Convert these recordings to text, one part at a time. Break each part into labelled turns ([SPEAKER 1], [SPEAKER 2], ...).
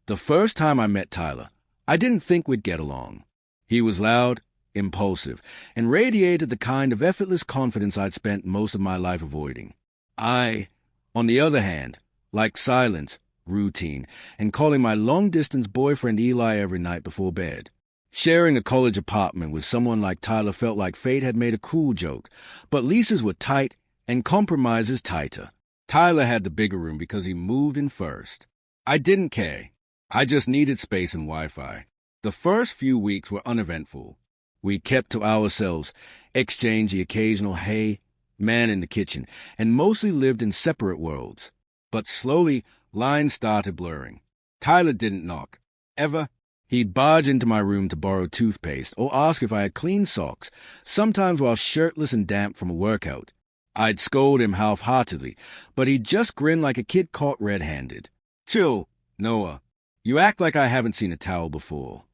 [SPEAKER 1] The first time I met Tyler, I didn't think we'd get along. He was loud, impulsive, and radiated the kind of effortless confidence I'd spent most of my life avoiding. I, on the other hand, liked silence, routine, and calling my long-distance boyfriend Eli every night before bed. Sharing a college apartment with someone like Tyler felt like fate had made a cruel joke, but leases were tight and compromises tighter. Tyler had the bigger room because he moved in first. I didn't care. I just needed space and Wi-Fi. The first few weeks were uneventful. We kept to ourselves, exchanged the occasional hey, man in the kitchen, and mostly lived in separate worlds. But slowly, lines started blurring. Tyler didn't knock. Ever. He'd barge into my room to borrow toothpaste or ask if I had clean socks, sometimes while shirtless and damp from a workout. I'd scold him half-heartedly, but he'd just grin like a kid caught red-handed. Chill, Noah. You act like I haven't seen a towel before.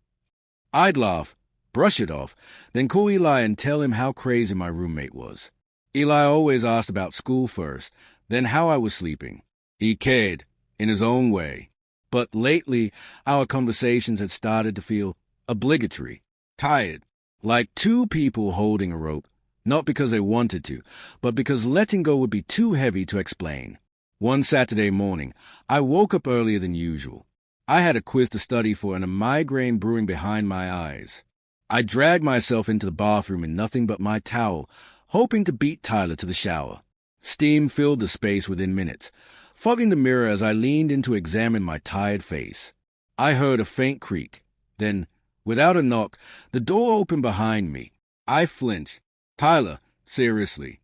[SPEAKER 1] I'd laugh, brush it off, then call Eli and tell him how crazy my roommate was. Eli always asked about school first, then how I was sleeping. He cared, in his own way. But lately, our conversations had started to feel obligatory, tired, like two people holding a rope, not because they wanted to, but because letting go would be too heavy to explain. One Saturday morning, I woke up earlier than usual. I had a quiz to study for and a migraine brewing behind my eyes. I dragged myself into the bathroom in nothing but my towel, hoping to beat Tyler to the shower. Steam filled the space within minutes, fogging the mirror as I leaned in to examine my tired face. I heard a faint creak. Then, without a knock, the door opened behind me. I flinched. Tyler, seriously.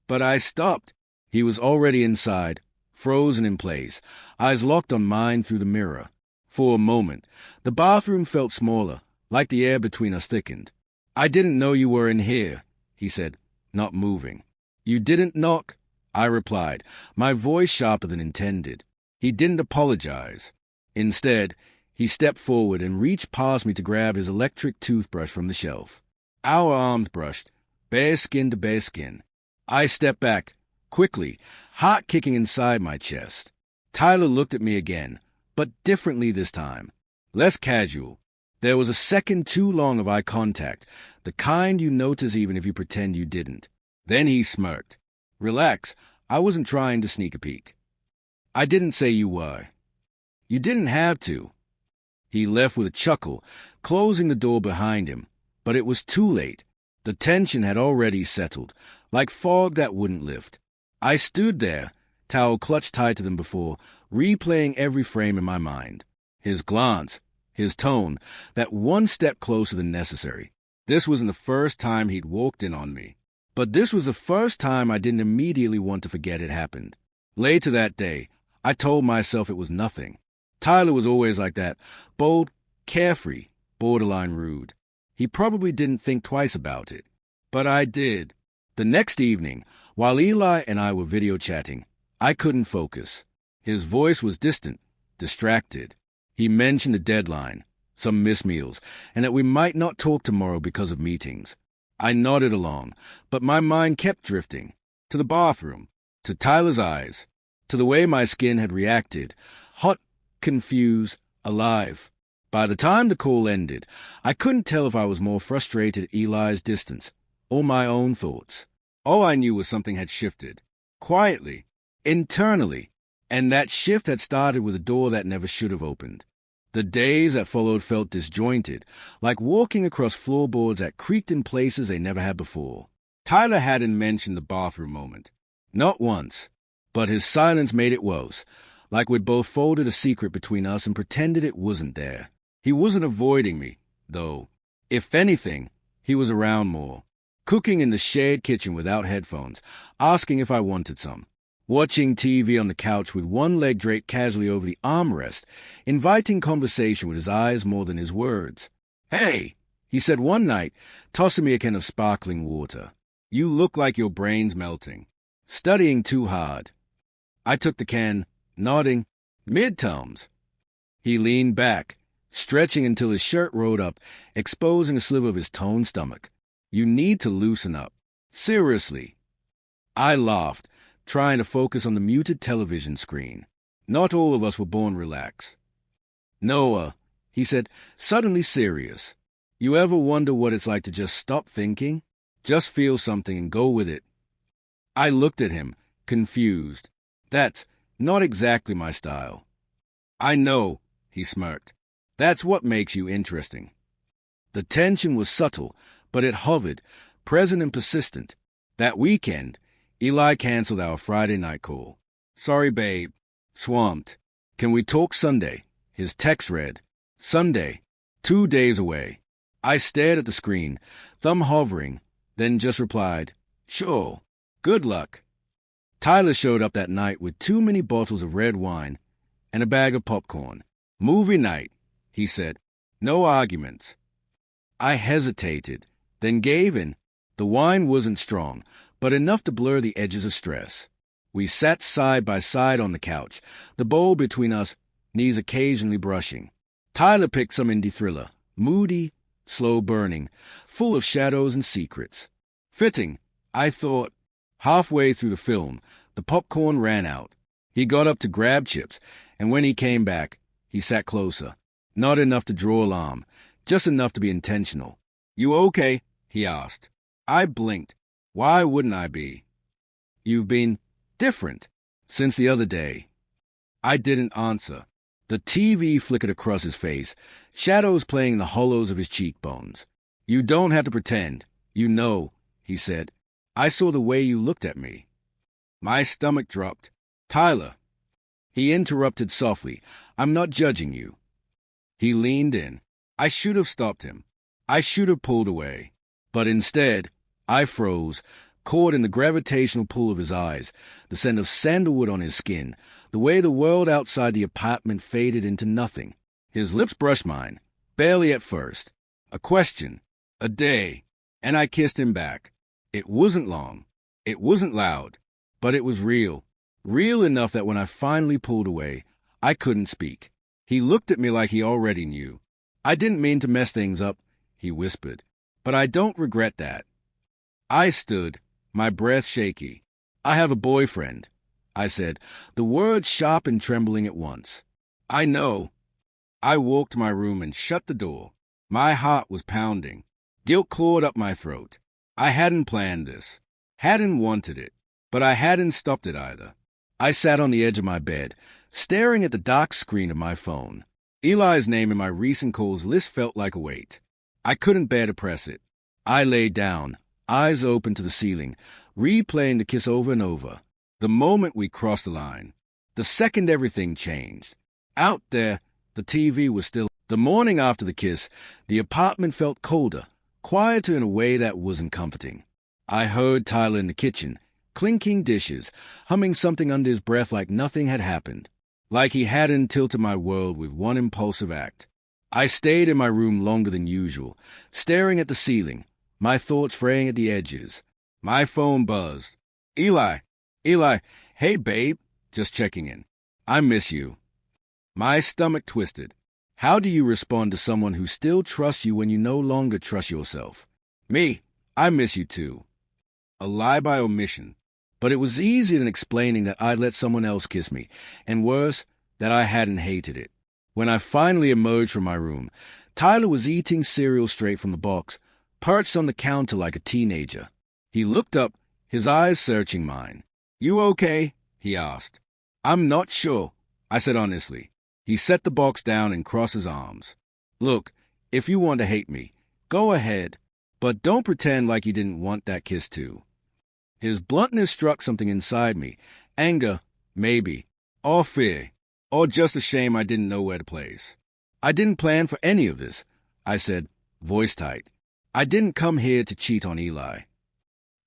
[SPEAKER 1] But I stopped. He was already inside, frozen in place, eyes locked on mine through the mirror. For a moment, the bathroom felt smaller, like the air between us thickened. I didn't know you were in here, he said, not moving. You didn't knock? I replied, my voice sharper than intended. He didn't apologize. Instead, he stepped forward and reached past me to grab his electric toothbrush from the shelf. Our arms brushed, bare skin to bare skin. I stepped back, quickly, heart kicking inside my chest. Tyler looked at me again, but differently this time. Less casual. There was a second too long of eye contact, the kind you notice even if you pretend you didn't. Then he smirked. Relax, I wasn't trying to sneak a peek. I didn't say you were. You didn't have to. He left with a chuckle, closing the door behind him, but it was too late. The tension had already settled, like fog that wouldn't lift. I stood there, towel clutched tighter than before, replaying every frame in my mind. His glance, his tone, that one step closer than necessary. This wasn't the first time he'd walked in on me. But this was the first time I didn't immediately want to forget it happened. Later that day, I told myself it was nothing. Tyler was always like that, bold, carefree, borderline rude. He probably didn't think twice about it. But I did. The next evening, while Eli and I were video chatting, I couldn't focus. His voice was distant, distracted. He mentioned a deadline, some missed meals, and that we might not talk tomorrow because of meetings. I nodded along, but my mind kept drifting. To the bathroom, to Tyler's eyes, to the way my skin had reacted, hot, confused, alive. By the time the call ended, I couldn't tell if I was more frustrated at Eli's distance or my own thoughts. All I knew was something had shifted. Quietly, internally, and that shift had started with a door that never should have opened. The days that followed felt disjointed, like walking across floorboards that creaked in places they never had before. Tyler hadn't mentioned the bathroom moment. Not once. But his silence made it worse, like we'd both folded a secret between us and pretended it wasn't there. He wasn't avoiding me, though. If anything, he was around more. Cooking in the shared kitchen without headphones, asking if I wanted some. Watching TV on the couch with one leg draped casually over the armrest, inviting conversation with his eyes more than his words. Hey, he said one night, tossing me a can of sparkling water. You look like your brain's melting. Studying too hard. I took the can, nodding. Midterms. He leaned back, stretching until his shirt rolled up, exposing a sliver of his toned stomach. You need to loosen up. Seriously. I laughed, trying to focus on the muted television screen. Not all of us were born relaxed. Noah, he said, suddenly serious. You ever wonder what it's like to just stop thinking? Just feel something and go with it. I looked at him, confused. That's not exactly my style. I know, he smirked. That's what makes you interesting. The tension was subtle, but it hovered, present and persistent. That weekend, Eli canceled our Friday night call. Sorry, babe. Swamped. Can we talk Sunday? His text read. Sunday. 2 days away. I stared at the screen, thumb hovering, then just replied, Sure. Good luck. Tyler showed up that night with 2 many bottles of red wine and a bag of popcorn. Movie night, he said. No arguments. I hesitated, then gave in. The wine wasn't strong, but enough to blur the edges of stress. We sat side by side on the couch, the bowl between us, knees occasionally brushing. Tyler picked some indie thriller, moody, slow burning, full of shadows and secrets. Fitting, I thought. Halfway through the film, the popcorn ran out. He got up to grab chips, and when he came back, he sat closer. Not enough to draw alarm, just enough to be intentional. You okay? He asked. I blinked. Why wouldn't I be? You've been different since the other day. I didn't answer. The TV flickered across his face, shadows playing in the hollows of his cheekbones. You don't have to pretend. You know, he said. I saw the way you looked at me. My stomach dropped. Tyler. He interrupted softly. I'm not judging you. He leaned in. I should have stopped him. I should have pulled away. But instead, I froze, caught in the gravitational pull of his eyes, the scent of sandalwood on his skin, the way the world outside the apartment faded into nothing. His lips brushed mine, barely at first. A question. A day. And I kissed him back. It wasn't long. It wasn't loud. But it was real. Real enough that when I finally pulled away, I couldn't speak. He looked at me like he already knew. I didn't mean to mess things up, he whispered. But I don't regret that. I stood, my breath shaky. I have a boyfriend, I said, the words sharp and trembling at once. I know. I walked to my room and shut the door. My heart was pounding. Guilt clawed up my throat. I hadn't planned this, hadn't wanted it, but I hadn't stopped it either. I sat on the edge of my bed, staring at the dark screen of my phone. Eli's name in my recent calls list felt like a weight. I couldn't bear to press it. I lay down, eyes open to the ceiling, replaying the kiss over and over. The moment we crossed the line, the second everything changed. Out there, the TV was still. The morning after the kiss, the apartment felt colder, quieter in a way that wasn't comforting. I heard Tyler in the kitchen, clinking dishes, humming something under his breath like nothing had happened, like he hadn't tilted my world with one impulsive act. I stayed in my room longer than usual, staring at the ceiling, my thoughts fraying at the edges. My phone buzzed. Eli, hey babe, just checking in. I miss you. My stomach twisted. How do you respond to someone who still trusts you when you no longer trust yourself? Me, I miss you too. A lie by omission. But it was easier than explaining that I'd let someone else kiss me, and worse, that I hadn't hated it. When I finally emerged from my room, Tyler was eating cereal straight from the box, perched on the counter like a teenager. He looked up, his eyes searching mine. You okay? He asked. I'm not sure, I said honestly. He set the box down and crossed his arms. Look, if you want to hate me, go ahead, but don't pretend like you didn't want that kiss too. His bluntness struck something inside me. Anger, maybe, or fear, or just a shame I didn't know where to place. I didn't plan for any of this, I said, voice tight. I didn't come here to cheat on Eli.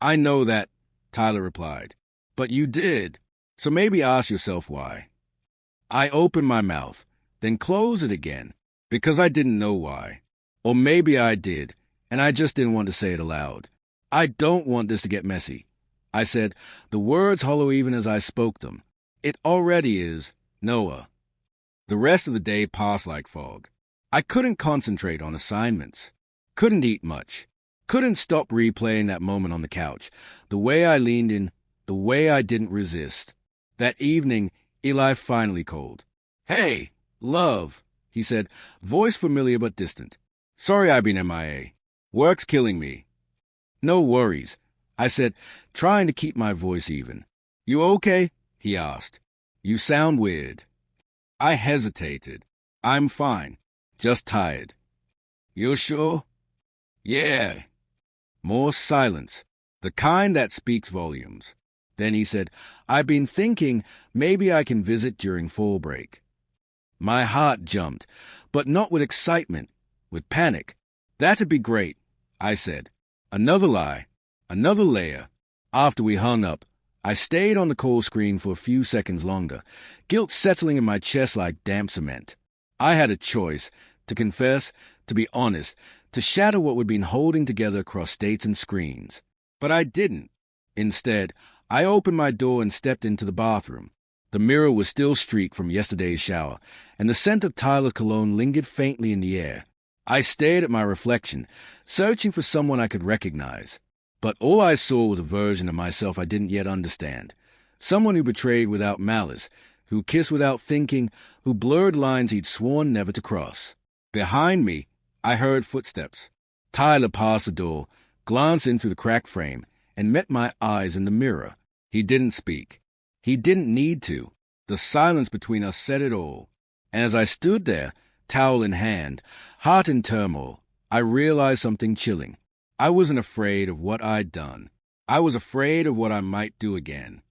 [SPEAKER 1] I know that, Tyler replied. But you did, so maybe ask yourself why. I opened my mouth, then closed it again, because I didn't know why. Or maybe I did, and I just didn't want to say it aloud. I don't want this to get messy, I said, the words hollow even as I spoke them. It already is, Noah. The rest of the day passed like fog. I couldn't concentrate on assignments, couldn't eat much, couldn't stop replaying that moment on the couch, the way I leaned in, the way I didn't resist. That evening, Eli finally called. Hey, love, he said, voice familiar but distant. Sorry I've been MIA. Work's killing me. No worries, I said, trying to keep my voice even. You okay? He asked. You sound weird. I hesitated. I'm fine. Just tired. You're sure? Yeah. More silence, the kind that speaks volumes. Then he said, I've been thinking maybe I can visit during fall break. My heart jumped, but not with excitement, with panic. That'd be great, I said. Another lie, another layer. After we hung up, I stayed on the call screen for a few seconds longer, guilt settling in my chest like damp cement. I had a choice, to confess, to be honest, to shatter what we'd been holding together across states and screens. But I didn't. Instead, I opened my door and stepped into the bathroom. The mirror was still streaked from yesterday's shower, and the scent of Tyler's cologne lingered faintly in the air. I stared at my reflection, searching for someone I could recognize. But all I saw was a version of myself I didn't yet understand. Someone who betrayed without malice, who kissed without thinking, who blurred lines he'd sworn never to cross. Behind me, I heard footsteps. Tyler passed the door, glanced in through the cracked frame, and met my eyes in the mirror. He didn't speak. He didn't need to. The silence between us said it all. And as I stood there, towel in hand, heart in turmoil, I realized something chilling. I wasn't afraid of what I'd done. I was afraid of what I might do again.